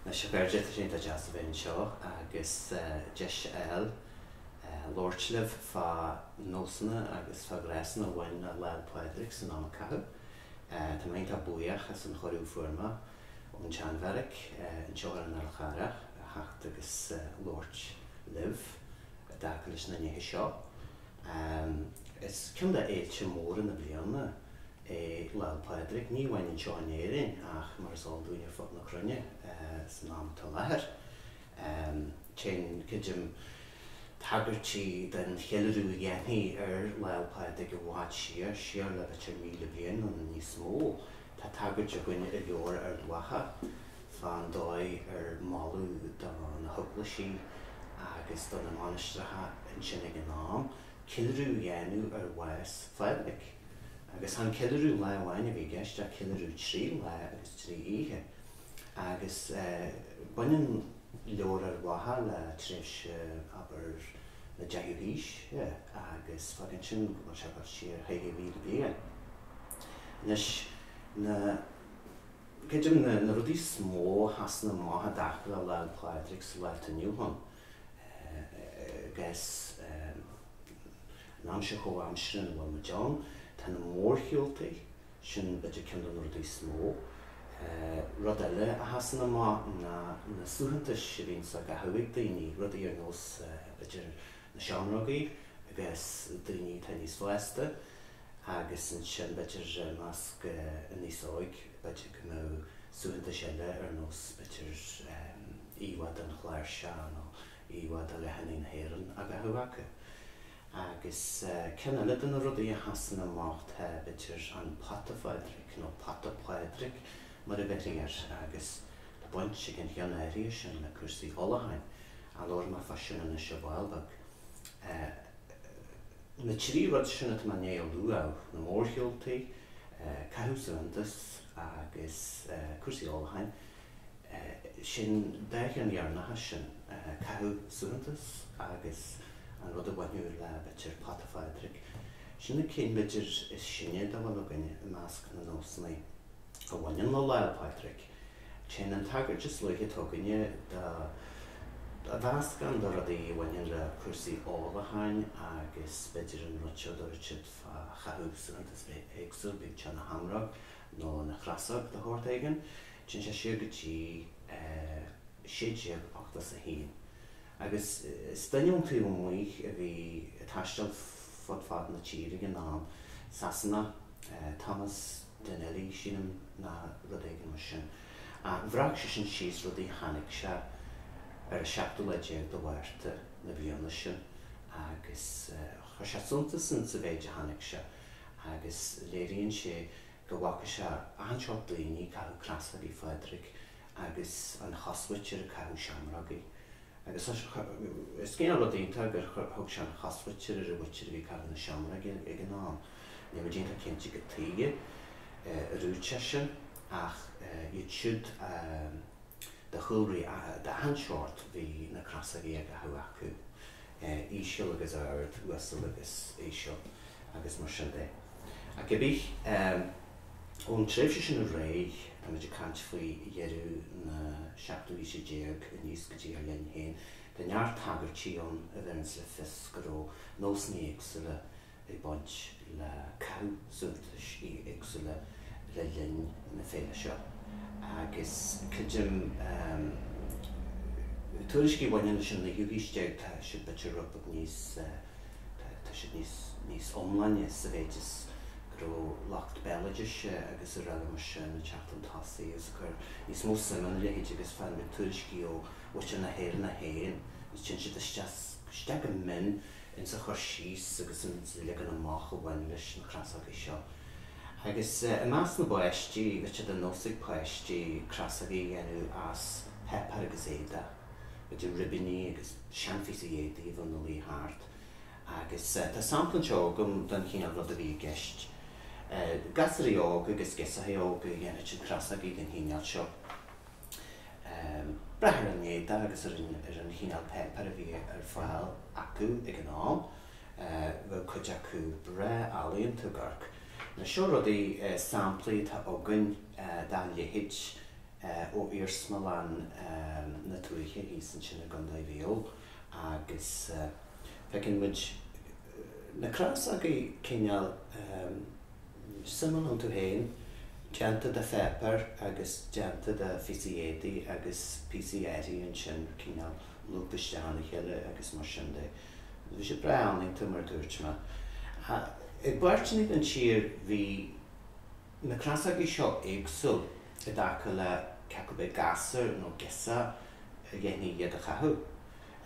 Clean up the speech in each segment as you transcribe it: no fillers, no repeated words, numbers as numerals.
Na sé beirde sin a jazz bhain seo agus Mícheál Lortliv fa Nósanna agus fa Gréasna bhain na Féile Pádraig san am Caitheadh. Tá maint a Buíochas an chorú forma ón Teanmhairc an teoir an Alcharach hacht agus Lortliv dacalis na nithe seo. Is cynda éilte mór na bliana Féile Pádraig ní bhain an teáin éirin ach mar sol dúine fod na crunne san am Dobhair. Cén cydym tagartí den cheilirú ghéanaí Féile Pádraig go bhhaid siar le betir 1000 bliain an níos mó. Tá tagart a gine a bheor dwacha fan dói malú don na hoglaisí agus don na mánistratha an sin ag an am. Ceilirú ghéanú bhais Pádraig. Agus han ceilirú le bhain a bhí gceist a ceilirú trí le agus trí ihe. Agus baineann leor bhatha le tris aber na deithís agus fagin sin go se go siar 1000 bliain. Nes cydym na rudí smó has na mátha dachra le Féile Pádraig sa leilta nniuhan. Ges nám se cho amsrin bhfuil ma John tá na mórchiúltaí sin beidir cynda na rudí smó. Rud eile a has na má na suúhantais a bhín sa gahuaigh daoine rudí ar nós beidir na seanragaí agus daoine tá níos fásta agus an sin beidir masc níos óig beidir go mó suúhantais eile ar nós beidir íwad an chláir seán ó íwad a lehannaí na héireann a gahuacha. Agus cynna le na rudí a has na mát beidir an Pata Pádraig nó Pata Pádraig mar a bheitríar agus le baint sig an Energia sin le cursaí holahain a lor mar fashion na se bhilbag. Na trí rud sin at man néal luáh na mórchiúltaí, caithúsantas agus cursaí holahain sin deich an dhearnatha sin caithúsantas agus an rud a bhainú le beitir Pata Pádraig. Sin na cén beidir is sinne da bhfuil agine i measc na Nósanna go bhaineann le Féile Pádraig. Cén an tagart is luithe tuganne a bheas gan do rudaí bhaineann le cursaí álachain agus beidir an rutseo dúirtead fa chaithúsantas éagsúil beag te na hamrach nó na chrasach de thuirt aigean. Cén sé siar go dtí 7-8 agus stainiúm tú muoich a bhí taisteal fod fad na tíre an nám Sásanna Thomas Domhnaill sinam na rudéigen mar sin. A bhreac sé sin síos rudí tháinig se ar seachtain Dobhairte na bliana sin agus chuir sé suntas san sa bhéide tháinig se agus léiríonn sé go bhacha se anseo daoine caithú crasach í Pádraig agus an chosmhuitir a caithú seamragaí. Agus is cén rudínta gur thug se an chosmhuitir ar a bhuitir bhí caithú na seamragaí ag an nám. Ní mar dínta cinnte go taige rúte sin ach iad siúd de chulraí de hanseoirt bhí na crasagaí a gathú acu. Íseal agus ard, uasal agus éisio agus mar sin dé. A go bích ón tréimhse sin a réig a meidir Caint faoi dhearú na seachtain sé déag a níos go dtí ar lein héin. Den neart tagartí ón a bhearns le fis go ró Nósanna éagsúla i baint le caithúsantas í éagsúla le linn na féile seo. Agus cydym tuairiscí bhaineann sin na hiúghisteag tá si beitir rubach níos omlainne sa bhéidir go lacht Béaloidis agus a réile mar sin na teachtain tasaí agus chur níos mó simon léid agus fan me tuairiscí ó bhaite na héir na héin gus sin siad isteag an min in sa chur síos agus an legan amach ó bhain leis na crasach seo. Agus i meas na báistí bheite den nósaigh páistí crasagaí dhéanú as pepar agus éada, beidir ribiní agus seanfís a éada í bhfuil na lí thart. Agus tá samplan seo gom den chéanal rud a bhí gceist. Gasarí óga agus gesathe óga dhéanamh sin crasagaí den chéanal seo. Brethir an éada agus ar an chéanal pepar a bhí ar fáil acu ag an nám, bhfuil chuid acu bre alaíonn tú garc. Na seo rudí samplaí tá ógain dá léid ó irsma lan na tuaiche hís an sin a gandai bhéal agus fecin muid na crasagaí cineál simon an tú héin Genta da Féipar agus genta da Fisiédi agus Pisiédi an sin cineál lúpasteánna chéile agus mar sin de. Bhí sé breánaí tumar dúirt me. I bhairtníd an tír bhí na crasagaí seo éagsúil I dtaca le ceacabe gasar nó gisa a dhéanaí iad a chathú.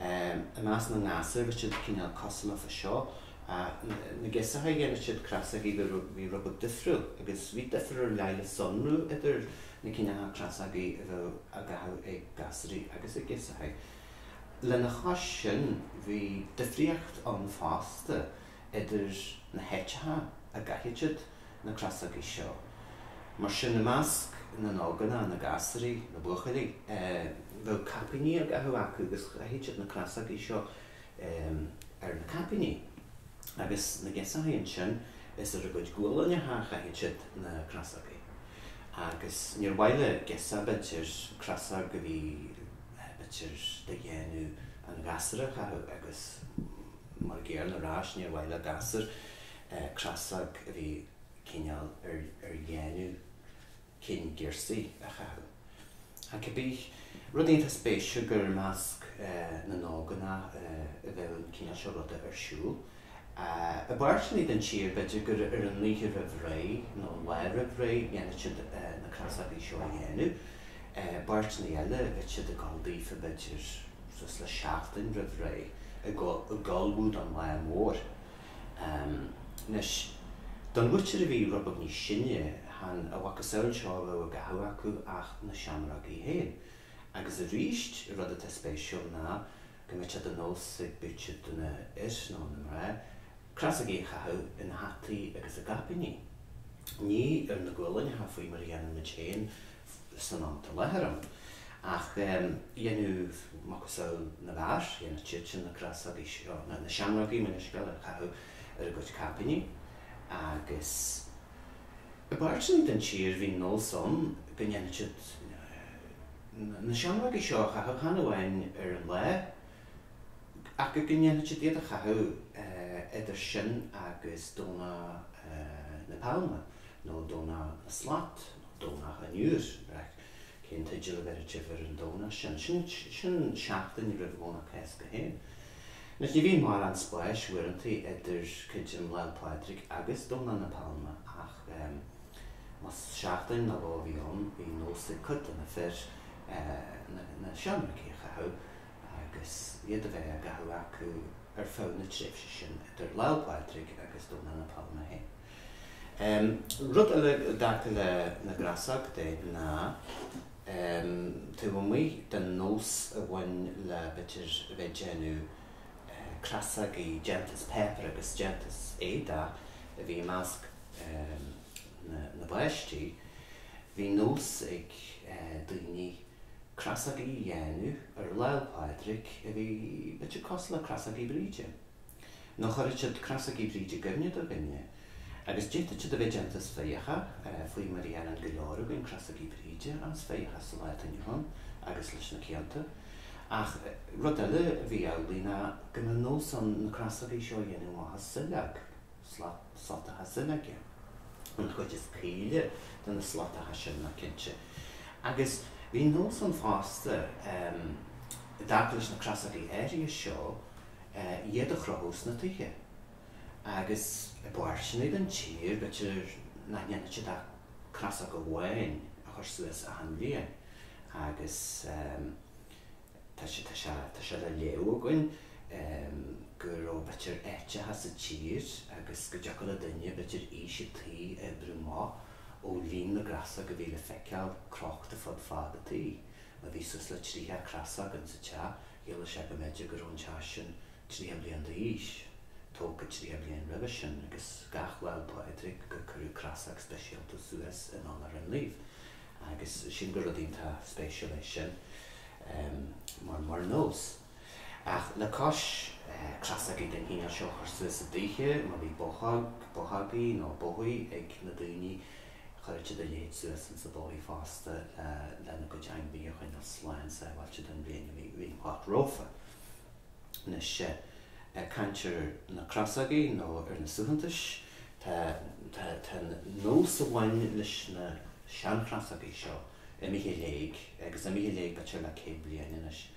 I meas na ngasar bhí siad cineál cosla fa seo na gisa ha dhéana siad crasagaí bhí rubach difriúil agus bhí difriúil leile sonrú idir na cineál crasagaí a gathú ag gasarí agus a gisa ha. Le na chas sin bhí difríocht an fásta idir na heitethe a gaithid na crasagaí seo. Mar sin na measc na nóganna na gasarí na buchaí bhfuil capaní a gathú acu agus gaithid na crasagaí seo ar na capaní. Agus na gesaíonn sin is ar a gcuid gúlanne gaithid na crasagaí. Agus níor bhaile gesa beidir crasag go bhí de dhéanú an gasara chathú agus mar géar na rás níor bhaile gasar crasag a bhí cineál ar dhéanú cin gírsaí a chathú. A cabbí rudínta spéisiú gur measc na nóganna a bheith cineál seo rud ar siúl. A bhairtníd an tír beidir gur ar an líoch rah ré nó leir rah ré dhéanamh siad na crasagaí seo a dhéanú. Bartní eile bheit siad a gáildaí fa beidir sus le seachtain rah ré a gáilbúd an le mór. Nes don bhuitir a bhí rubach ní sinne han a bhacasáil seo bh a gathú acu ach na seamragaí héin. Agus a ríist rud a spéisiúil ná go mbeid siad an nós ag bute duna is nó na mré crasagaí chathú ina hataí agus a gapaní. Ní ar na ghuileanne ha faoi mar dhéanam na chéin san an ta leharm. Ach dhéanú macasáil na bhar, dhéanú tíid sin na crasagaí seo na seamragaí minisceal a chathú ar a gcuid capaní agus i bhairtníd an tír bhí nósan go dhéanú tíid na seamragaí seo chathú chana bhain ar an le ach go dhéanú tíid iad a chathú idir sin agus dóna na palma nó dóna na slat dóna a niúr cén tuidir le beidir tífar an dóna sin seachtain I rah bhna cés go héin. Nes ní bhí mar an spáis uaireantaí idir cuidim Féile Pádraig agus dóna na palma ach mas seachtain na bhíon bhí nósa cuta na fir na seamragaí a chathú agus iad a bheith a gathú acu ar fáil na tréimhse sin idir Féile Pádraig agus dóna na palma héin. Rud eile dtaca le na grasag de ná tu bhfuil den nós a bhain le beidir a bheith déanú crasagaí gentas Féipar agus gentas éada a bhí measc na bhaistí, bhí nós ag daoine crasagaí dhéanú ar Féile Pádraig a bhí beidir cos le crasagaí bríide. Nó chuir siad crasagaí bríide gimne do gimne. Agus déta siad a bheith gentas féiche faoi mar dhéanaan go leor gin crasagaí bríide ans féiche sa leith aniuhan agus leis na Cainte. Ach rud eile a bhí eolaí ná go na nósan na crasagaí seo dhéanú maithe sileag, slatathe sileage. An chuid is cíle den na slatathe sin na cinse. Agus bhí nósan fásta dtaca leis na crasagaí éirí seo iad a chrathús na tuiche. Agus I bhairtníd an tír beidir na dhéanamh siad a crasag go bhhain a chur suas a an bhíon agus tá sé le léú againn gur ó beidir éite has a tír agus go deacail le duine beidir íse tí ebre má ó líon na grasag go bhí le feiceáil crochta fod fád a tí. Ma bhí sus le tríthe crasag an sa te dhéala sé go méidir gur ón te sin tríthe bliain de ís. Tóca tríthe bliain ribh sin agus gach Féile Pádraig go curú crasag speisialta suas in anar an líomh. Agus sin go rudínta spéisial é sin mar nós. Ach le cos crasagaí den híine seo chuir suas a dtíthe, má bhí bothagaí nó bóthaí ag na daoine chuirte de léad suas an sa bóí fásta lena go deang bíoch in sláin sa bhailte den bhíon pat rófa. Nes Caintir na crasagaí nó na suhantais tá nó sa bhain leis na sean crasagaí seo Mícheál agus Mícheál batir le cé bliain inis.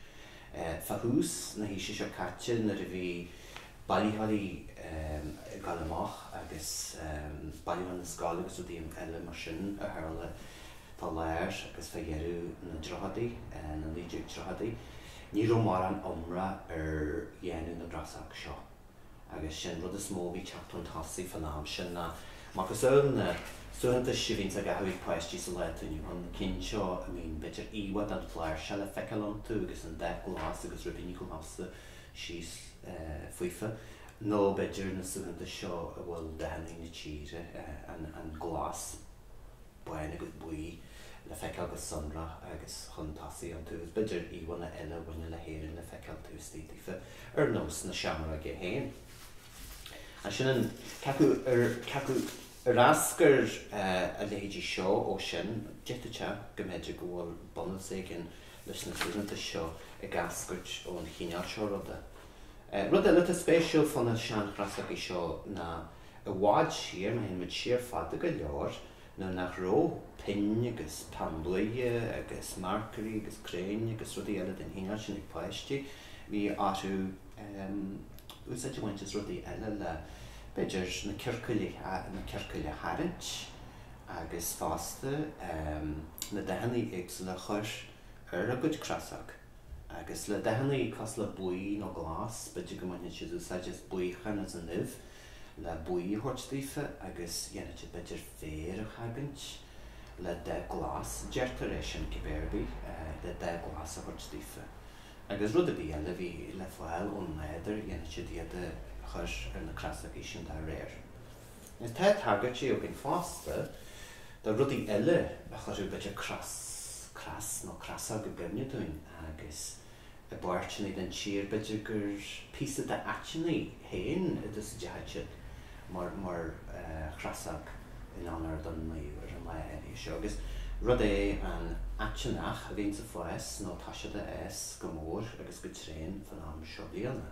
Fahús na híise seo caite na bhí bailíthaí galamach agus bailíthaí na scála agus dtíon eile mar sin a tharla tá léir agus fagéirú na drochadaí na líidir drochadaí. Ní raibh mar an iomra dhéanú na grasach seo. Agus sin rud is mó bhí teachtain tasaí fan am sin na mar gus na suhantais sibhíonn a gathúigh páistí sa leitúniu an cinn seo beidir íhad an pláir se le feiceáil an tú agus an de glas agus rubíní go másta síos fuifa. nó beidir na suhantais seo a bhfuil dehannaí na tíre an glas buin agus buí le feiceáil agus sunra agus chun tasaí an tú. Beidir íhana eile bhaine le héireann le feiceáil tú stífa nós na seamra go héin. A sin an ceacu rascar a léidir seo ó sin deite go méidir go bhfuil bonus éigin leis na suhantais seo i gascuirt ón chineál seo ruda. Rud eile spéisiúil fan na sean crasagaí seo na a bháid siar na hen mit siar fada go leor nó nach ró pin agus pamblaie agus marcarí agus crain agus rudí eile den chineál sin ag páistí. Bhí áú úsáidhaintes rudí eile le beidir na circuile haint agus fásta na dehannaí ag le chuir a gcuid crasach. Agus le dehannaí cos le buí nó glas, beidir go maithne siad úsáideas buíochan as an nimh le buí thuirtífa agus dhéanamh beidir fér a chagant le de glas deirtar éis sin cibéirbí le de glas a thuirtífa. Agus rud a bhí eile bhí le fáil ón néidir dhéanamh diaad chuir na crasagaí sin dá réir. Is tá tagart sé ó gin fásta de rudí eile a chuirú beidir cras nó crasag go gimne dúin agus a báirtinaí den tír beidir gur písa de aitinaí héin is deite mar crasag in anar don mí ar an le seo. Agus rud é an aitinach a bhíonn sa fáis nó táisiad es go mór agus go tréin fan am seo bliana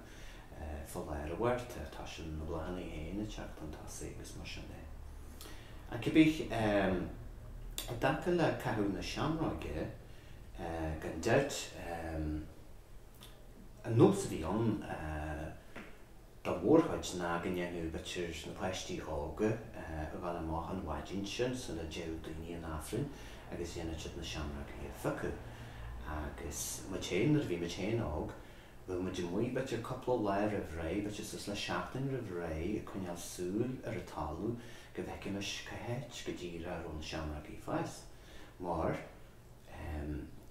fá léir a bhhairte tá sin na blaanaí héine teachtain tasaí agus mar sin é. An cibích a dacha le cathú na seamráige gan deirt an nós a bhí an dá mhórthaid ná go ndeanú beitir na páistí ága a bhil amach an bhaidín sin san le deú daoine an áfrin agus dhéanamh na seamráige facu. Agus matéin ar bhí matéin ág bhfuil muidir muí beitir coppla léir a bhré beitir sus le Seachtain a bhré a chuineál súil ar a talú go bhheicimeis Caitheadh go dtíre arón seamráige fáis. Mar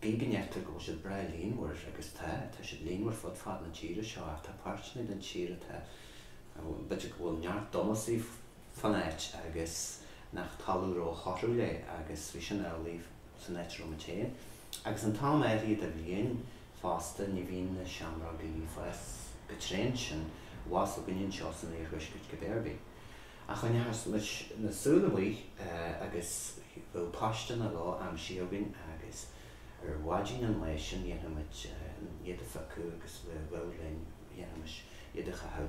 bí gneirtar go siad bre líonmhar agus tá siad líonmhar fud fad na tíre seo a tá páirtinaí den tíre tá beidir go bhfuil neart domasaí fan éit agus nach talú ó chorú le agus bhí sin eolaí san éit ro matéin. Agus an tám éirí a bhíon fásta ní bhíon na seamrágaí fáis go tréin sin was a bhíonn seo san éarghuis go béirbí. A chuine na súlaí agus bhfuil páiste na lá am siobhain agus ar bhaidín an lei sin dhéanamid iad a facu agus bhfuilin dhéanamid iad a chathu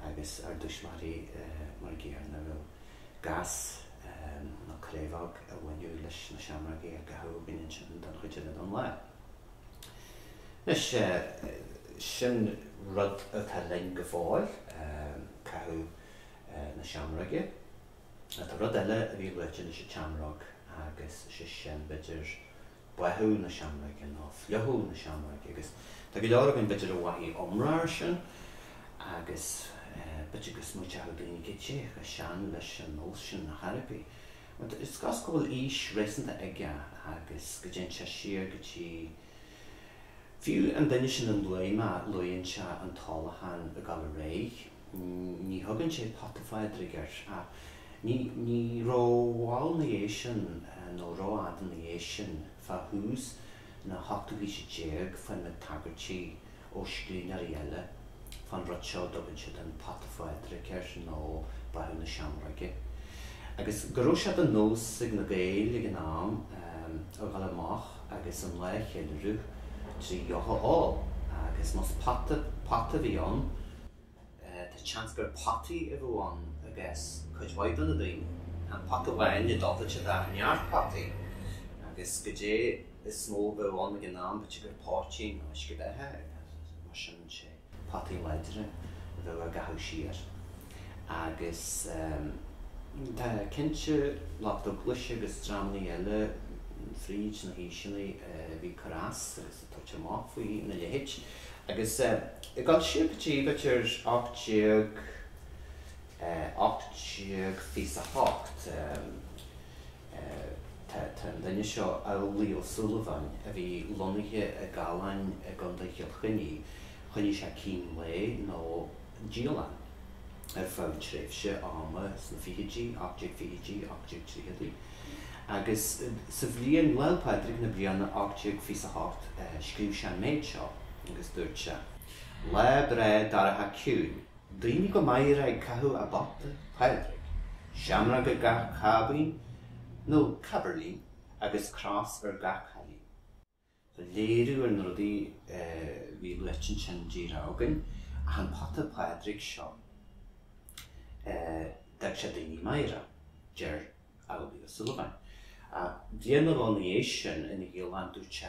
agus ar dúismarí mar ggéar na bhfuil gas nó créimhag a bhainú leis na seamrágaí a chathu bíonn sin don chuide an le. Nes sin rud a tá lein go fáil chathu na seamráige. Tá rud eile a bhí leite leis a teamrag agus sin beidir buthú na seamráige nó fliuthú na seamráige agus tá go leor bhíon beidir a bhaithí omráir sin agus beidir gus mu teach daoine cé a sean leis an nó sin na Harpaí. Is gas go bhfuil ís réasanta aige agus go dtéann se siar go tí fiú an duine sin an léime luonn se an tálahan a gal réig. Ní thugann sé Pádraig a ní róháil na é sin nó róádan na é sin fa hús na 8 fan na tagartí ó scrínar eile fan rud seo dogann siad an Pádraig nó baithú na seamráige. Agus goró sé an nós ag na Gaeilge an am ar gal amach agus an le chéileú trí jocha agus mas pata bhí an tá chans gur pati a bhúan agus chuidhhaid an a daoine an pata bhain i dáta se dá neart pati agus go dé is smó bhúan ag an am bute gur pátíí nó is go bheitthe mar sin sé pati leidere bhfuil a gathú siar agus tá cinnte lecht do gluise agus trámnaí eile fríd na híisinaí bhí carás agus tuite amach faoi na lehéit agus I gáil siúpatí betir 8 fís a hácht tá daine seo eolaí ó Sullivan a bhí lonnaithe a gálainn a gandaicheal chuine sé cín le nó díolan ar fáil tréimhse ama sna fichidí, 8 fichidí, 8 tríchidí. Agus sa bhliain Féile Pádraig na bliana 8 fís a hácht scríb sé an méid seo agus dúirt sé. Le bre daratha ciúin, daoine go maithre ag cathú a bata Pádraig, seamra go gach cabhain nó caberlín agus crás ar gach chalín. Léirú ar rudaí bhí leitsin sin dírágan a an pata Pádraig seo deag sé daoine maithre, deir eolaí ó Sullivan. Bhíon an éis sin ina gCéileán dúirt sé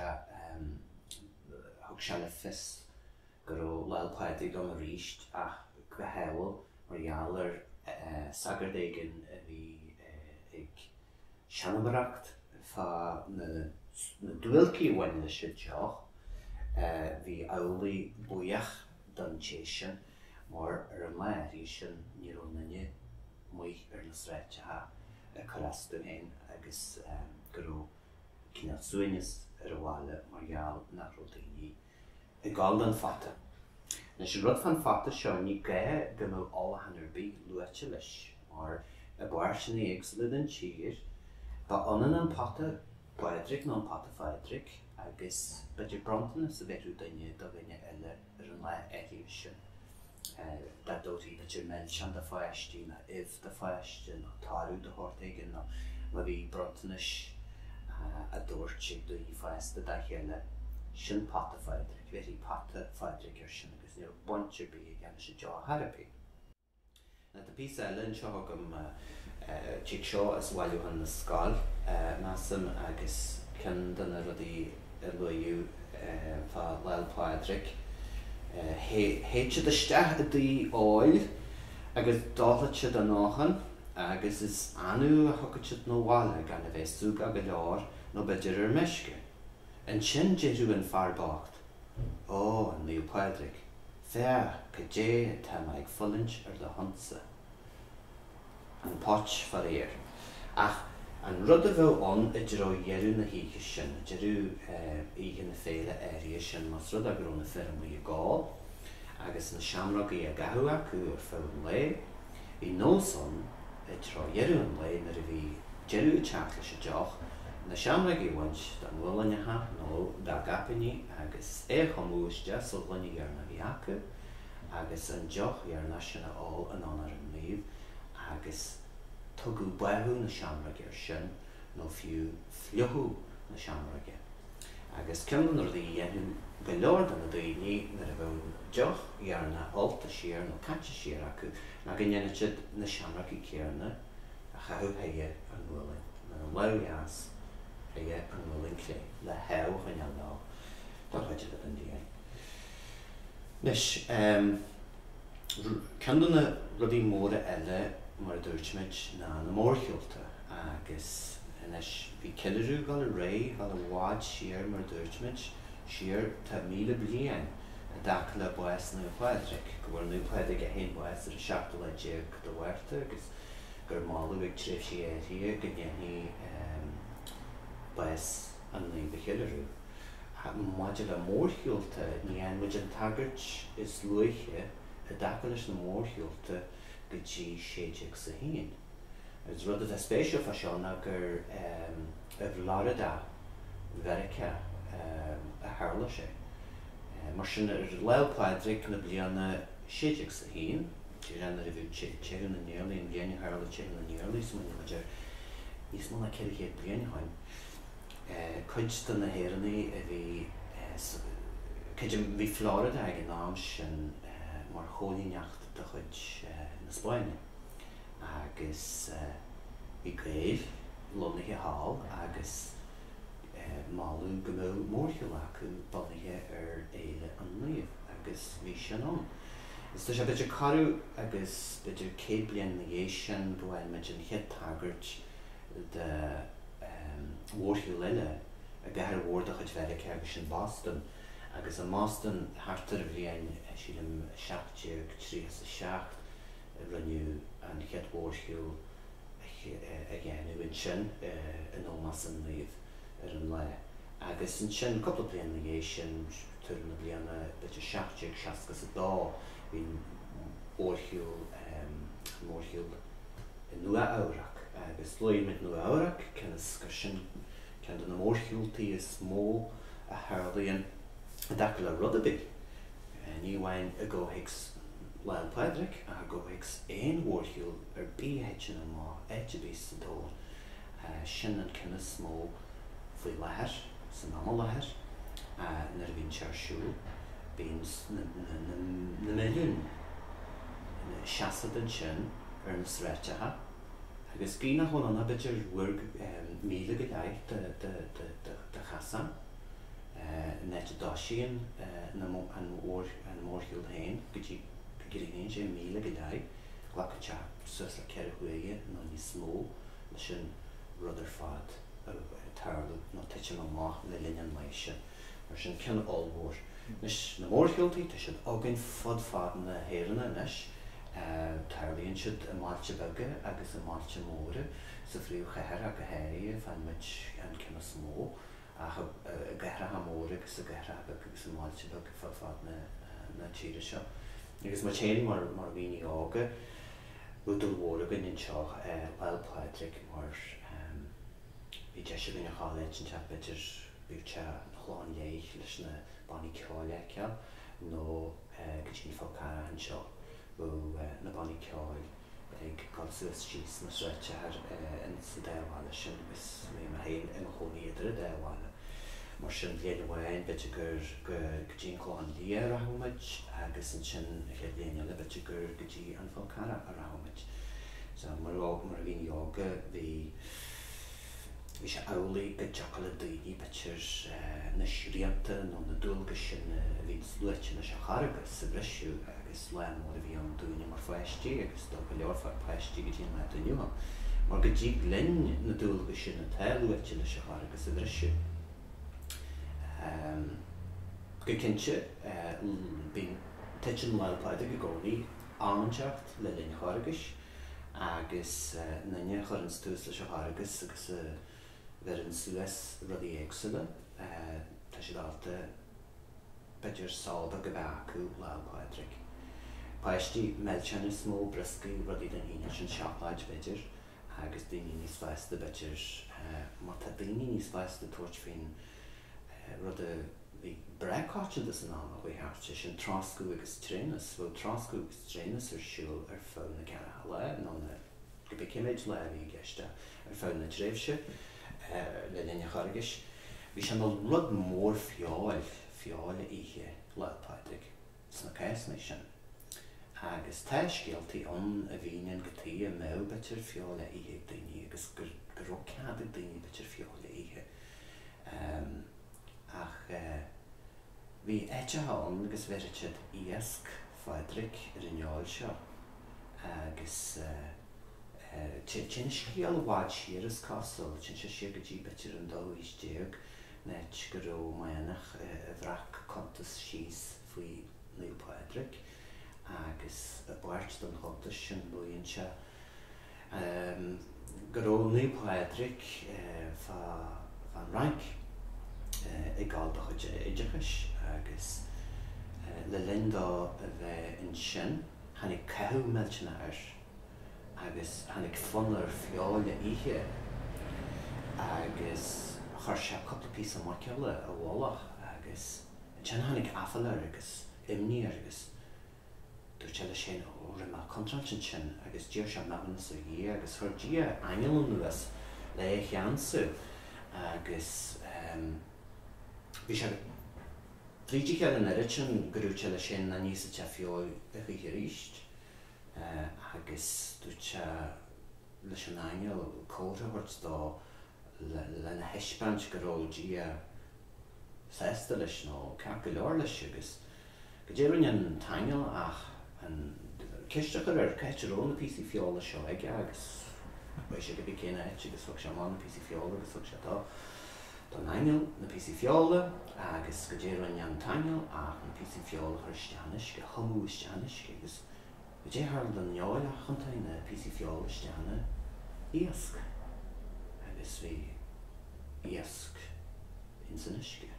thug sé le fis gur Féile Pádraig an ríist ach go heil margheall ar sagardéigean a bhí ag seanamaracht fá na dúilcí bhain le si teach bhí eolaí buíoch don tééis sin mar ar an léirí sin ní raibh muoich ar na sráidte a cholasú hain agus gur cinál suainnes ar a bháile margheall nach raibh daoine i gáil an fata. Nes rud fan fata seo ní gaithe go mbeadh álaithan ar bith luaite leis mar a bhair sin éagsúla den tír ba anan an pata Pádraig nó an pata Pádraig agus beidir brontainna sa bheitú daine do bhaine eile ar an le éirí sin. Dat dótaí beidir meil sean de fáistí na de fáiste nó tarú de hortaigin nó ma bhí brontais a dúirt do í fáiste da chéile sin pata Pádraig, bheití pata Pádraig ar sin agus níor bontir bí gan sé deo harapí. Na tá písa eile an seo gom tíag seo is bhailú an na scáil measam agus cin dana rudaí a luú fá Féile Pádraig. Héitse de steach a dtí áil agus dálaitse an náchan agus is anú a thucaid nó bháile gan a bheith súg a go leir nó beidir ar meisce. An sin déirú an fearbácht. Ó, an Féile Pádraig, fear go dé tá ag fullint ar le honsa. An páit far éir. Ach, an rud a bheith an i ddró dhearú na híche sin, i ddrú ihe na féile éirí sin mas rud a gur na fermí a gáil, agus na seamraí a gathú acu ar fém le, i Nósanna i ddró dhearú an le nar a bhí dearú a teach leis a deach, na seamraí bhaint don bhfuilainecha nó dá gapaní agus chomúiste so bhaine dhearna bhí acu, agus an deach dhearna sin á an anar an líomh, agus tugu baithú na seamraige ar sin nó fiú fliuchú na seamraige. Agus ceann ar dí dhéanú go leor don na daoine nar a bhfuil deach dhearna alta siar nó caite siar acu na go dhéanana siad na seamraigí céarna a chathú heige an bhfuilin. Na an leabhheas heige an bhfuilin clé le heabh an eá dá chuide an díana. Nes ceann na rudí móra eile mar dúirtimiid na mórcheolta agus inis bhí ciileadú gal a ré gal a bhád siar mar dúirtimiid siar tá 1000 bliain a dacha le buas na Pádraig go bhfuil na Pádraig a haon buas ar a seachta le déag do bhairta agus gur mála ag tréimh sé éirí go dhéanaí buas an na ciileadú. Maidir le mórcheolta ní muid an tagart is luiche a dacha leis na mórcheolta go dtí séideag sa haon. Is rud a spéisio fa seánna gur a bhláradá Mheireachta a tharla sé. Mar sin ar Féile Pádraig na bliana séideag sa haon ran a bhú chéan na nearlaí an bhéine hála chéan na nearlaí sa muna maidir níos mó na ceilchéad bliain hain. Cuid na héirnaí a bhí bhí Florida ag an am sin mar chólíneacht de chuid na Spáine. Agus bhí Gaeilge lonnaithe hall agus máú go mó mórthail acu bonnaithe ar éile an naomh agus bhí sin an. Is tá sé beidir carú agus beidir cé bliain na dhé sin go bhfuil meid an Féile Pádraig de mórthail eile a gcathair mhórda chuid bheith agus sin Boston. Agus an Boston hartar bhíon sílim 7-7 runniu an Féile mórthail a ghéanú in sin in ómas an naomh ar an le. Agus in sin coppla bliain na dhé sin tuair na bliana beidir 7-7 bhín mórthail nua áireach agus loimid nua áireach cenas gur sin cean na mórthailtaí is mó a tharlaíonn a dacail a rud a bit. Ní bhhain a Gaoth Féile Pádraig a Gaoth éon mórthail ar bíhéid sin má éidirbe sa dó sin an cenas mó faoi láthair san am láthair nar bhín searsúil bíon na milliún seasadh sin ar na sráitethe agus bí nach chunna beidir bhuair 1,000 go leith de chasan net dáisiíonn an mórthail hain go dtí guríonn sé 1,000 go leith ghlacha sus le ceithre chuige nó níos mó leis sin rud ar fad tarlú nó teite má le línean leiise mar sin cin allmhór. Nis na mórthailtaí tá siad ágainn fad na héireanna inis tarlaíonn siad a máilte beaga agus a máilte móra sa phríomh chathair a go héirí fan muid an ceannas mó a gcathair móra agus a gcathair beaga agus a máilte beaga fad na tíre seo. Agus mar chéin mar bhíoine ága údal móra gan in seo Féile Pádraig mar bhí de sé bhína chálaid an te beidir bhíte chláin léich leis na Mícheál nó go dtí fácára an seo bú na Mícheál ag gáilsuas síos na sráitethe in sa dáháile sin agus mé mar haon ina chóníidir a dáháile. Mar sin léad bhhain beidir gur go dtí chláin lí a rathúid agus an sin léad le beidir gur go dtí an fácára a rathúid. Mar bhíon ága bhí sé álaí go deacail a daoine beidir na sríanta nó na dúilga sin bhín luite na se charagus sa bhreisiú agus lean mór a bhí an dúine mar feisttí agus do go leorfa feisttí go dtí le dúine. Mar go dtí linn na dúilga sin na tá luite na se charagus sa bhreisiú. Go cinnte bhín teitinn Féile Pádraig go gcónaí anseacht le linn charagus agus nanne chur an stús leis a charagus agus bheith an suas rudí éagsúla tá siad áta beidir sába go bheith acu Féile Pádraig. Páistí méilteanna smó briscaí rudí den híine sin seaachláid beidir agus daoine níos feasta beidir mar tá daoine níos feasta tuairt faoin rud a bhí breáte is an am a bhí háte sin trascú agus trénas bhfuil trascú agus trénas ar siúil ar fáil na ceanna le nó go bhí cimméid le bhí gceiste ar fáil na tréimhse le linne charagus. Bhí sé rud mór fiáil ihe Féile Pádraig sna céasna sin. Agus tá scéaltaí an a bhíonn go taí a mé beitir fiáil ihe daoine agus gur cead daoine beitir fiáil ihe. Ach bhí éite an agus bheith siad iasc Pádraig ar an neáil seo agus tin scéal bháid siar is cásil, tin sé go dtí beitir an dó isteag net go raibh maanach a bhreac contas síos faoi Féile Pádraig agus a bhairt don chotas sin buíonn se. Go raibh Féile Pádraig fan rank i gáilbe chuid éideachais agus le lindá a bheith in sin tháinig cethú méilteanna agus tháinig funnar fiáile ihe agus chuir sé coppla pí a Mícheál a bhálach agus sin tháinig afalar agus imní agus dúirt sé le sin ó rima contraltin sin agus dír se mehanna sa dhí agus chuir dia aingeal nuas le cheansú agus bhí sé trídí chead an erit sin grúte le sin na níos a te fiol a bhí ríist agus dúirt se leis an aingeal córa hort dá le na heispant go raibh dia sésta leis nó ceap go leor leis agus go déireann an taingeal ach an cisteach ar caiitearón na písaí fiála seo aige agus bhí sé go bhí céine éit agus fog sé má na písaí fiála agus fog sé tá don aingeal na písaí fiála agus go déireann an taingeal ach na písaí fiála chuir steanais go thomú steanais agus go dé thar den neáileach chunta na písaí fiála steanna íasc agus bhí íasc in san isce.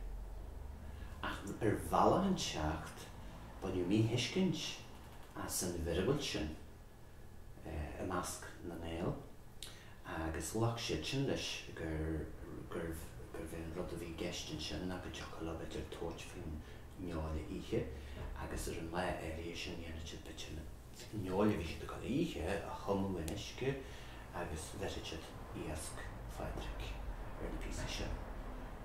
Ach bhela an teacht baniu mí hiiscint as an bhiribal sin a measc na néal agus lach siad sin leis gur bhíon rud a bhí geistin sin a go teach le bit ar tóit faoin neála ihe agus ar an le éirí sin dhéana siad bit sin neála bhí siad go ihe a chumú in isce agus bheitid siad íasc Pádraig ar na písa sin.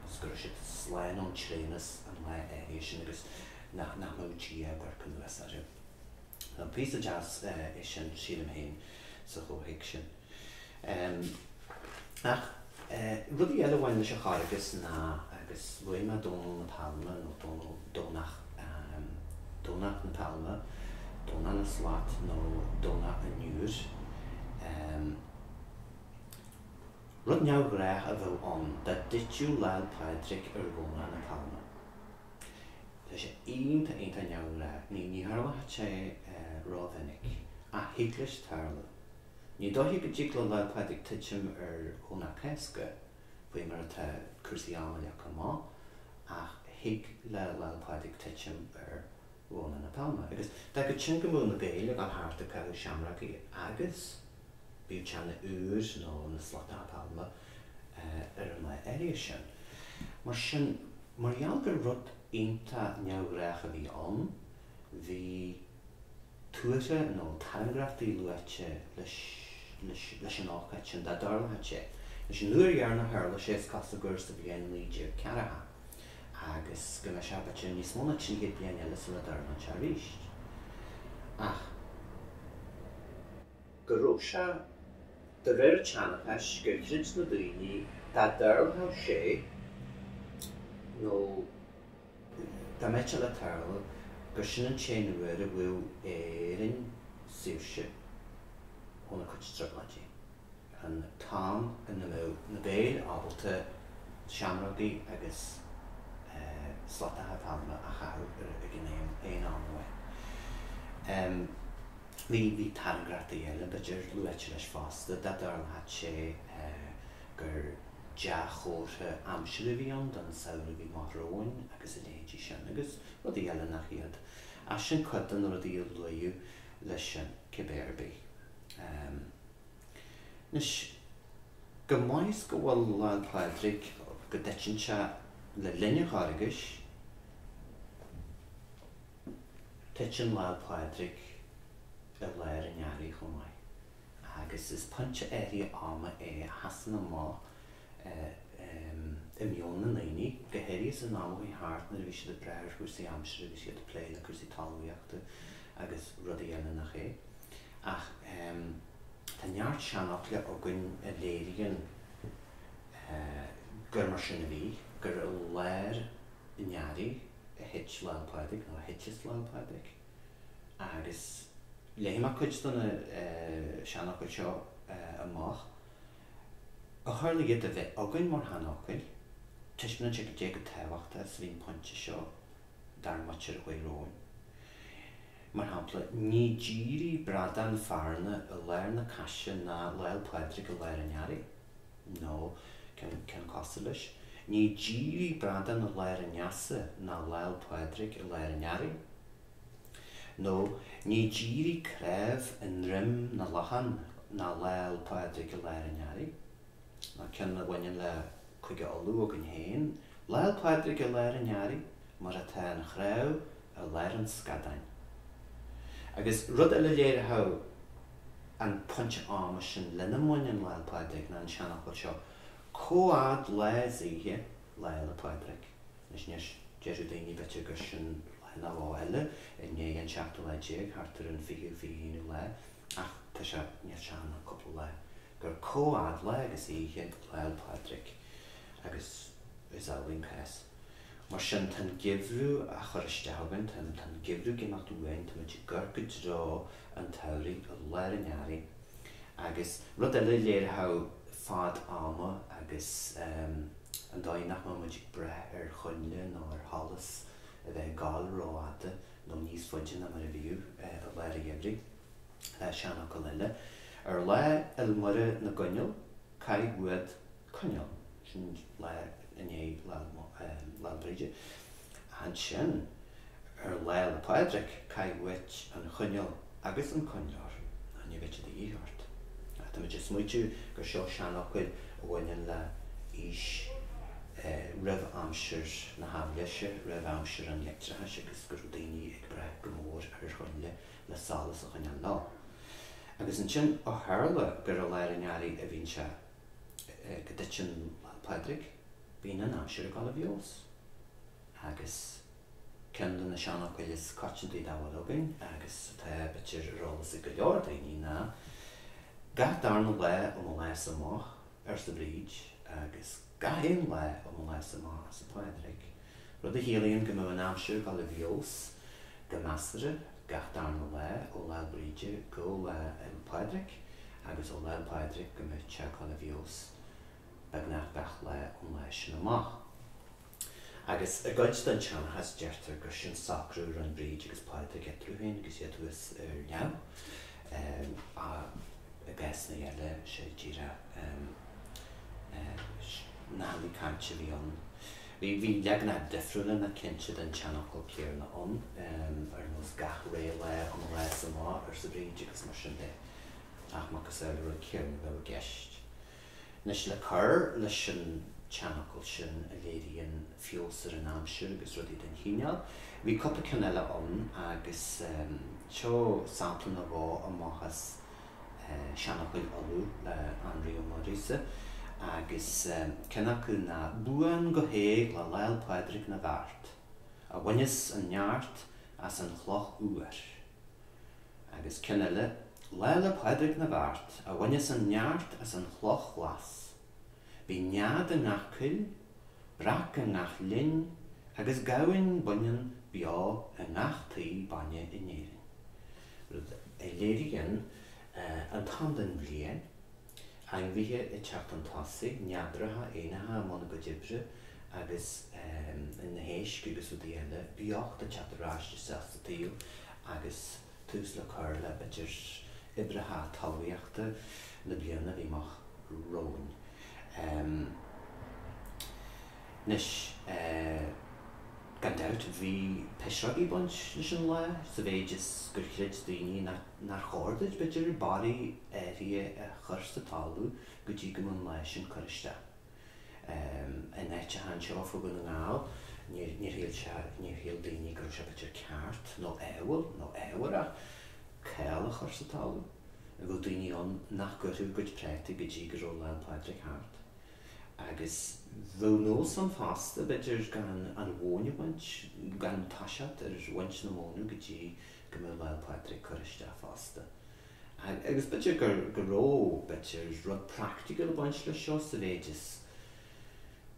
Agus gur siad sláin an trénas an le éirí sin agus nach mótí barcan nuas ar sin. An písa jazz is sin sílam hain sa chóhéic sin. Ach rudí eile bhain leis a cháragus ná agus bhuaime Domhnaill na Palma nó Domhnaill na Palma, Domhnaill na Slat nó Domhnaill na Niúr. Rud neamhghraith a bheith an de ditú leil Pádraig ar Domhnaill na Palma. Tá sé aonanta neamhghraith ní tharlaithe sé rábhainnig a hiaglis tarla. Ní dóthaí go dtí le leil Pádraig titim ar óna céasca bhí mar atá cursaí amalaach má ach hiag le leil Pádraig titim ar óna na Palma. Agus tá go tin go mú na Gaeilge an háarta caiú seamraí agus bhí teanna úr nó na Slat na Palma ar an le éirí sin. Mar sin mar dhealgur rud aonanta neamhghraith a bhí an, bhí tuaithe nó tarangrachtaí luaite leis an áchaid sin de darlathe sé. Leis an nuair dhearna tharla sé casa gursa bliain líide cearatha agus go me se bit níos mó na trígad bliain eile sa darna se ríist. Ach go raibh se de réir teanachais gur chrid na daoine de darlathe sé nó tá méid le tarla gur sin an chéanú a bhfuil éireann siúise óna chuid straglaidí. An tám an na béal ábalta seamraí agus Slat na Palma a charú a gnéim éon an Bhí tarangrachtaí eile beidir luaite leis fásta de darlathe sé gur deachórtha amsile bhí an don saola bhí marróin agus a léidí sin agus rudí eile nach iad. A sin chudan rudí luú leis sin cibéirbí. Nus go maith go bhfuil leil Pádraig go deitin se le linne cháragas teitin leil Pádraig a léir an nearí chun maiid. Agus is pointe éirí ama hasan má i mion na naoine go héirí san ámhaí háart na bhí siad a breir chusaí amsire bhí siad a plé le chusaí talmhaíochta agus rudí eile nach é. Ach tá neart seanach le agann a léiríonn gur mar sin a bhí gur a léir i nearí a hit leil Pádraig nó a hitis leil Pádraig. Agus léimach chuid donna seanach go seo amach a chuirla iad a bheith agann mar hanachcail tuismina te go dé go taobhachta sa bhíon pointe seo dar muir a bhfuil mar hampla ní ddírí bradan fearna a léir na caiise na leil Pádraig a léir an nearí. nó cén costa leis. Ní ddírí bradan a léir an neasa na leil Pádraig a léir an nearí. nó ní ddírí creibh an rim na lachan na leil Pádraig a léir an nearí. Ná cén na bhaine le chuige olú an héin, leil Pádraig a léir an nearí mar atá an chraibh a léir an Seachtain. Agus rud eile léirithe an punch am sin lena muin an Féile Pádraig na an seanachil seo cóad le zíthe Féile Pádraig. Nes deirú daoine beitte gur sin le bhá eile I né an seachtain le déag hartar an fiú le ach tá se níor seanna cúpla le gur cóad le agus zíthe Féile Pádraig agus is álainn pés. Mar sin tan gibhrú a choristehagan tan gibhrú gimach dúin tá muid gur go drá an taurí a leir an nearí agus rud eile léirithe fad ama agus an dáinach má muid breth chuinle nó hallas a bheith gáil róáta nó níos fuidin na mar a bhíú a leir a dhéibrí seanachil eile le ilmara na Gaeilge Caitheadh Coinneáil sin le iné Béaloidis an sin Féile Pádraig Caitheadh an Coinneáil agus an Coinneáil an ní bheite íhart. Tá muid is muitiú gur seo seanachil a bhaineann le ís ribh amsir na Haimléise, ribh amsir an leictrithe agus gur daoine ag breth go mór ar chuinle le salas a chuineann lá. Agus an sin ó tharla gur a leir an nearí a bhíonn se go duit an Féile Pádraig bhíonn an amsir a gáil a bheos. Agus ceann na seanachil is caiiteantaí dábhar againn agus tá bitir rólas I go leor daoine ná gath darna le an leis amach ar sa bríd agus gahéon le an leis amach sa Pádraig. Rud a héalaíonn go mbeadh an amsir gáil a bheos go meastere gath darna le ó leil bríide go le an Pádraig agus ó leil Pádraig go mbeadh te gáil a bheos beagnach bech le an leis sin amach. Agus a gcuid den sean has deirtar gur sin sacrú an bríd agus Pádraig etrúhain agus iadúas ar neamh a gceasna eile sé díra nálaí Caint bhí an. Bhí leagna difriúla na cinse den seanachil céarna ar nós gath ré le an leis amach ar sa bríd agus mar sin de ach má cos eile rud céarna bheith a gceist. Nes le chur leis sin seanachil sin a léiríonn fios ar an amsir agus rudí den Mícheál. Bhí cuppa cineile agus seo sampla na bhá amachchas seanachil olú le Energia Marisa agus cinna acu na buan go héag le Féile Pádraig na bhart a bhainnis an neart as an chloch uair. Agus cineile Féile Pádraig na bhart a bhainnis an neart as an chloch glas. Bhí nead a ngachcuil, brac a ngach linn agus gabhainn baineann beá a ngachtaí banne I néirin. É léiríonn an tandan bbliain an bhíthe I teacht an tasaigh neadratha éanathe mána go dibre agus in na héisc agus ú eile bíocht a teatarráiste seachtaíú agus tús le chur le bitir ibretha talmhaíochta na bliana bhíach róin. Nes gan doubt bhí peisreagaí buint leis an le sa bhéidir gur chreid daoine nar chóirdeid bitir barí éirí a chur sa talú go dtí go mun leis an choriste. In éite an seo fó go na ngáil níor héal daoine gur se bitir ceart nó éhar céal a chur sa talú a go daoine an nach gurú go préta go dtí go ró Féile Pádraig thart. Agus bhó nós an fásta bitir gan an bhóine baint gan taiseat ar bhaint na móna go dtí go mbeadh Féile Pádraig choriste fásta. Agus bitir go ró bitir rud practical baint le seo sa bhéidir.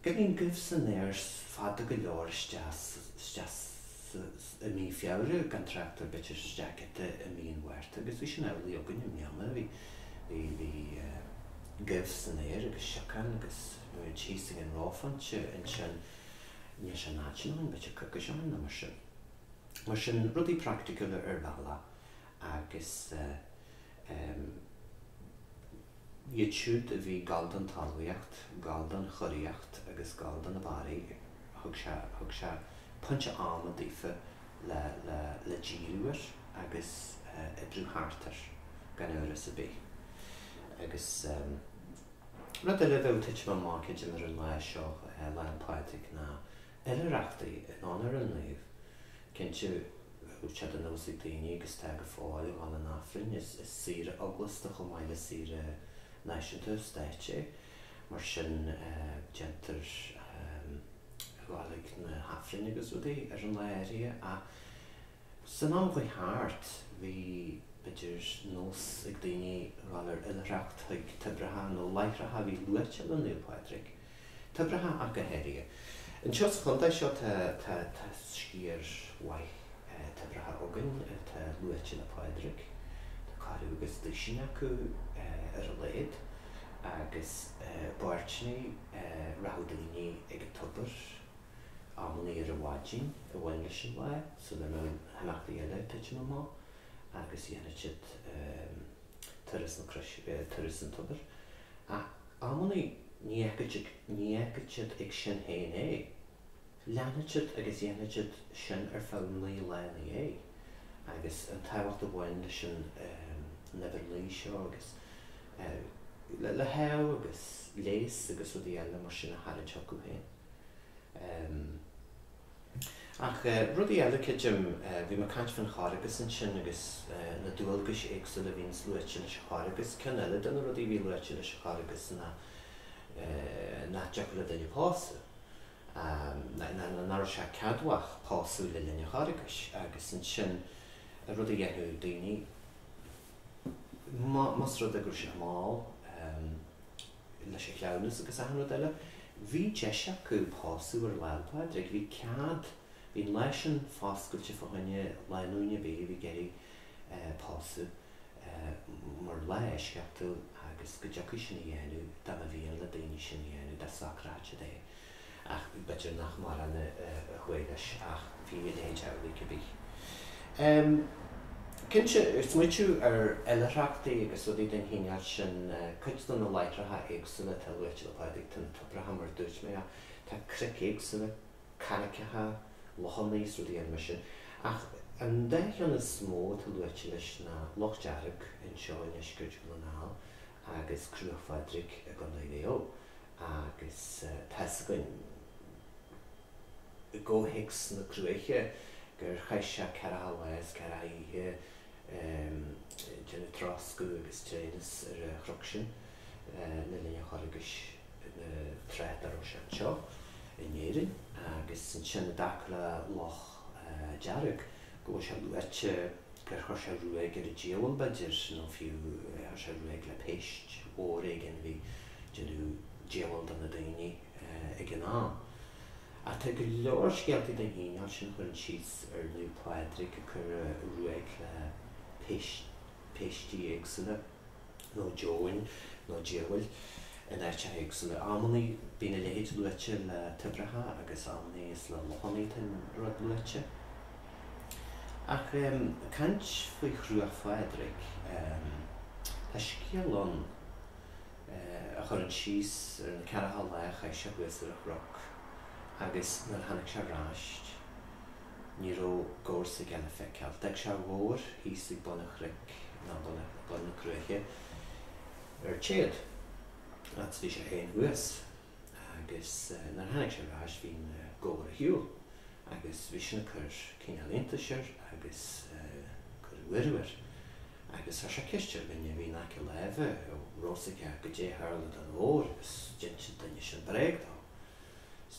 Go bhíonn gibh san air fada go leor isteas a mí feabhra gan tráchtar bitir steachta a míon bhairt agus bhí sin eolaí agan na meama bhí gibh san air agus Seachtain agus tíosaigh an ráfante in sin ní sin náisiúin bitir coca seán na mar sin. Mar sin rudí practical ar bhela agus iad a bhí galdan talmhaíocht, galdan choiríocht agus galdan na barí thug se punte am a ddífa le díúir agus ibrú háartar gan uair sa bí. Agus rud eile bheith tuit me máciid mar an le seo Féile Pádraig na eilereachtaí in ánar an naomh cinnte útead an nósaí daoine agus teag fáil gáil an áfrin is saoire aglasta chun mhaile saoire náisiúnta stáitse mar sin gentar gáilg na hafrin agus rudaí ar an léirí a san am bhaid thart bhí beidir nós ag daoine gáil ar ilreacht ag tibretha nó leithretha bhí luaite le Féile Pádraig tibretha a Gaeilge. An seos chunta seo tá scíar waith tibretha ógan tá luaite le Pádraig tá carú agus duisine acu ar a léad agus báirtní rathúdaoine ag an tubair amlaí ar a bháidín a bhain leis an le so le mé hanachtaí eile tuite má agus dhéanamh siad turas an tubair a amlaí níochad siad ag sin haon é leanad siad agus dhéanamh siad sin ar fáinlaí leanna é agus an táhacht a bhain leis an neamhorlaí seo agus le heabh agus léas agus rudaí eile mar sin a tharaid acu hain. Ach rudaí eile cidim bhí mar caint fan cháragas an sin agus na dúilgas éagsúla bhíon luaite leis cháragas cin eile den rudaí bhí luaite leis cháragas na deacair le daine pása na nar se cadhach pása le linne cháragas agus an sin rudaí dhéanú daoine mas rud a gur sé máil leis a chleannas agus an rud eile bhí deise acu pása ar Féile Pádraig bhí cad bhín leis an fáscailte fáinne leanúine bhí geirí pása mar leis ceachtail agus go deacaí sin dhéanú dá a bhíon le daoine sin dhéanú de sacráte é ach beidir nach mar anna chuileis ach bhí léid ealaí go bhí. Cinnte smuitiú ar eilereachtaí agus rudaí den híineáil sin chuid don na leithretha éagsúla tá luaite le Pádraig tan tibretha mar dúirt mé tá cric éagsúla caracatha lochanaí rudaí an sin ach an deithán is smó tá luaite leis na lochdearg in seo in iscuid Domhnaill agus cruach Pádraig a go léo agus teascain ggóthicks na cruaiche gur chaise ceatha leis ceatha ihe déanamh trascú agus tréanas ar a chruach sin na linne cháragas na tréad ar sin seo in éireann agus an sin dacla loch dearg go se luaite gur chuir se ruaig ar a díabhail beidir nó fiú se ruaig le péist óréigen bhí déanú díabhail don na daoine ag an am. A tá go leor scealtaí den híineáil sin chuinn síos ar Féile Pádraig a chur ruaig le péistí éagsúla nó deoin nó díabhail in áirte éagsúla amlaí bína léid luaite le tibretha agus amlaí is le lochanaí tan rud luaite. Ach caint faoi cruach Pádraig tá scéalán a chuir an síos ar na ceatha leach ag se buas ar a chruach agus nar tháinig sé ráist ní raibh gomsa gceanna feiceáil. Deag sé mhór híos ag buna chric ná buna cruaiche ar téad as bhí sé aon bhuas agus nar tháinig sé ráist bhín gomhar a hiúil agus bhí sin chur cineálínta seir agus chur uirhuir agus tá sé cisteir bhainne bhí nach leheh ó rósacha go dé tharla an mhór agus dinse daine sin breagdá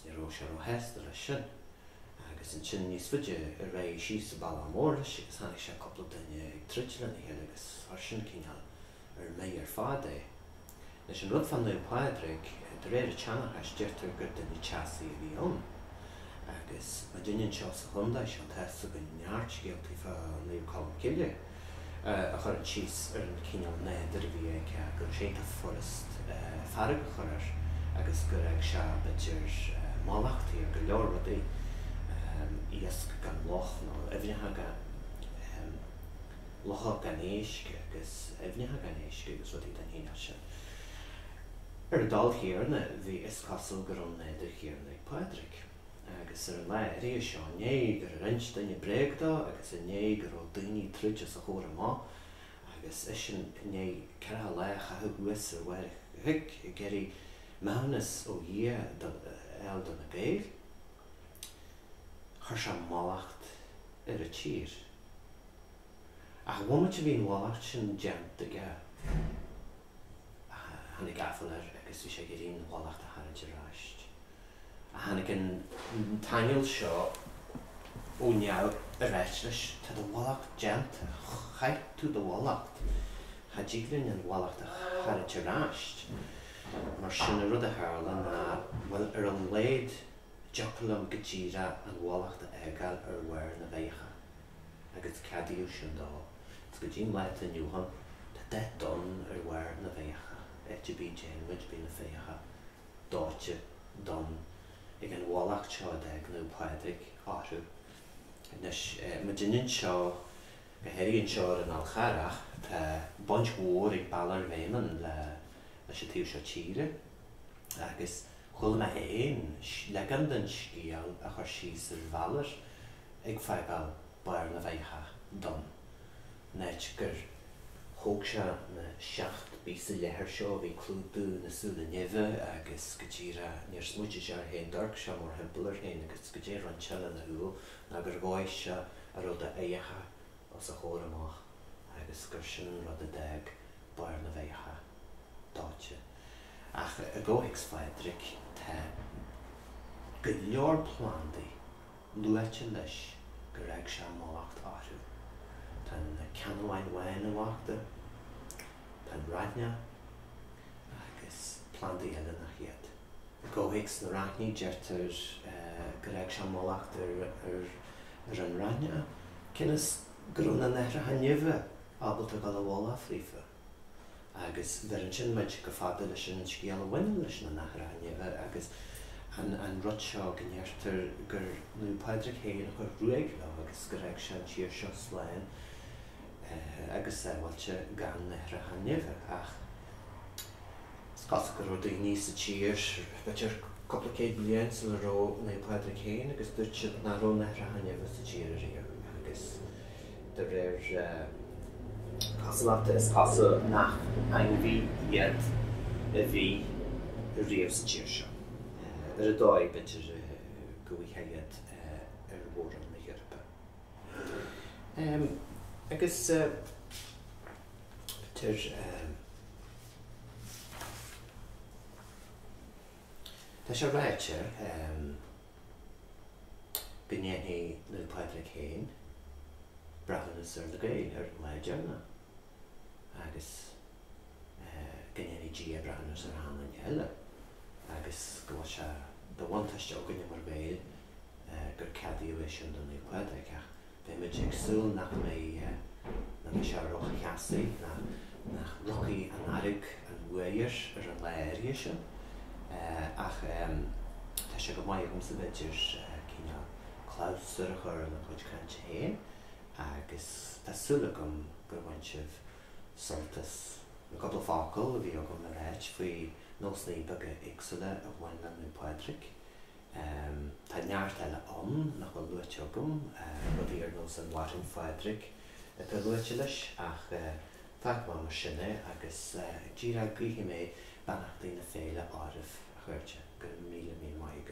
ní raibh sé ó heasta lei sin agus an sin níos fuide a raibh síos a bail mór leis agus tháinig sé coppla daine ag tríte lena chéile agus ar sin cineál ar mé ar fád é. Leis an rud fan Féile Pádraig de réir a teanachas deirtar gur daine teasaí a bhí ann agus má duine seo sa chundaid seo teasta go neart géaltaí fá Mícheál ciile a chur an síos ar an cineál néidir a bhí ag gur séanta forest farag a chuir agus gur ag se beidir málachtaí ar go leor rudaí iasc gan loch nó eibhnithe gan locha gan éisce agus eibhnithe gan éisce agus rudaí den híineáil sin. Ar a dal chéarna bhí is casil gur an néidir chéarna ag Pádraig agus ar an léirí seo né gur a rint daine breagdá agus a né gur ó daoine tríte sa chóir má agus is sin né ceatha leach a thugus ar bhair hic i geirí mehannas ó dhé eil don na Gaeilge chuir se málacht ar a tír Ach bhuaimid a bhíon bhálacht sin deant aige hanig gafail agus bhí sé go dtíon bhálacht a tharaidir ráist. A hanig an Domhnaill seo ó neall a réit leis tá do bhálacht deant chaid tú do bhálacht cha díglinn an bhálacht a tharaidir ráist. Mar sin a rud a tharla ná bhfuil ar an léad deochalamm go dtíre an bhálacht a eigeal ar bhair na bhéiche agus cadíú sin dá. Go dtíon leat a nniuhan tá de don ar bhair na bhéiche bhí déanmuid bí na bhéiche dáte don ag an bhálacht seo ag nó Pádraig áthú. Ma duine seo go héiríonn seo an Alcharach tá buint mhór ag ballar bhéimeann leis a tíú seo tíre agus chuil me héin legan den scíal a chuir síos ar bhalar ag feiceáil bhair na bhéiche don. Neit gur thóg se na 7 bísa lethir seo bhí clúdú na súla nimhe agus go dtíre níor smuide se ar héin dorc se mar himpeall ar héin agus go dtír an teile na húil na gur gáis se a rud a éiche os a chóir amach agus gur sin rud a déag bhair na bhéiche dáte. Ach a Gaoth Pádraig tá go leor plandaí luaite leis go raibh se málacht áthú. Tan Canhain Wain amachta, tan Radne, agus plandaí eile nach iad. Gaoth na Radne deirtar go raibh se málacht ar an Radne, cinnas grúna nehra ha nimhe ábalta gal a bhála phrífa. Agus bheith an sin meid go fada leis an scíal a bhaine leis na nehra ha nimhe agus an rud seo go neirtar gur nó Pádraig héin a chuir ruaig agus go raibh se an tíir seo sláin agus bhailte gan nehra ha nimhe ach scasa go rud ag níos a tíir beidir coppla céad bliain sa le ró nó Pádraig héin agus dúirt siad na ró nehra ha nimhe sa tíir a riamh agus de réir casáachta is casa nach ainmhí iad a bhí a riamh sa tíir seo. Ar a dóid beidir go bhí iad ar bhór na Eorpa. Agus beidir tá sé ráite gnéanaí nó Pádraig héin breathanas ar na Gaeilge ar Méidearna agus gnéanaí dí a breathanas ar Hanna eile agus go bhfuil se do bhainteiste ó gine mar béil gur cadíú é sin don Pádraig ach bheith ag súil nach mé se rocha cheasaí nach rochaí an airg an bhuair ar an léirí sin ach tá sé go maiid gom sa beidir cíneál chlásar a chur na chuid Caint héin agus tásúla gom gur bhain sibh soltas na coppla fácail a bhí agam na réit faoi Nósanna beaga éagsúla a bhain le nó Pádraig. Tá neart eile an nach bhfuil luaite agam rud ar nó an Warin Pádraig a luaite leis ach feich má mar sinne agus díra gaoithí mé banachtaí na Féile Pádraig a chuirte go 1000 maith.